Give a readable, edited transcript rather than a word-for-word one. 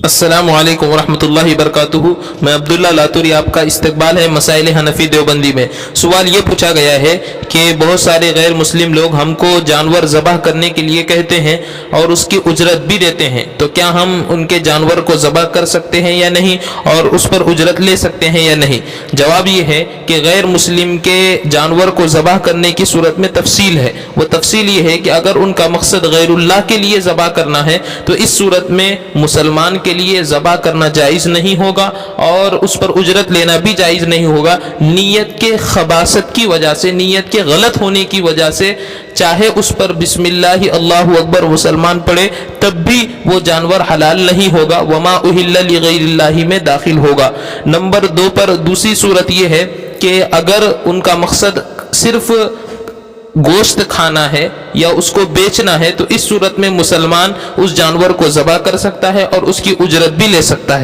السلام علیکم ورحمۃ اللہ وبرکاتہ۔ میں عبداللہ لاتوری، آپ کا استقبال ہے مسائل حنفی دیوبندی میں۔ سوال یہ پوچھا گیا ہے کہ بہت سارے غیر مسلم لوگ ہم کو جانور ذبح کرنے کے لیے کہتے ہیں اور اس کی اجرت بھی دیتے ہیں، تو کیا ہم ان کے جانور کو ذبح کر سکتے ہیں یا نہیں، اور اس پر اجرت لے سکتے ہیں یا نہیں؟ جواب یہ ہے کہ غیر مسلم کے جانور کو ذبح کرنے کی صورت میں تفصیل ہے۔ وہ تفصیل یہ ہے کہ اگر ان کا مقصد غیر اللہ کے لیے ذبح کرنا ہے تو اس صورت میں مسلمان کے لیے ذبح کرنا جائز نہیں ہوگا اور اس پر اجرت لینا بھی جائز نہیں ہوگا، نیت کے خباثت کی وجہ سے، نیت کے غلط ہونے کی وجہ سے۔ چاہے اس پر بسم اللہ اللہ اکبر مسلمان پڑھے تب بھی وہ جانور حلال نہیں ہوگا، وما اہل لغیر اللہ میں داخل ہوگا۔ نمبر 2 پر دوسری صورت یہ ہے کہ اگر ان کا مقصد صرف گوشت کھانا ہے یا اس کو بیچنا ہے تو اس صورت میں مسلمان اس جانور کو ذبح کر سکتا ہے اور اس کی اجرت بھی لے سکتا ہے۔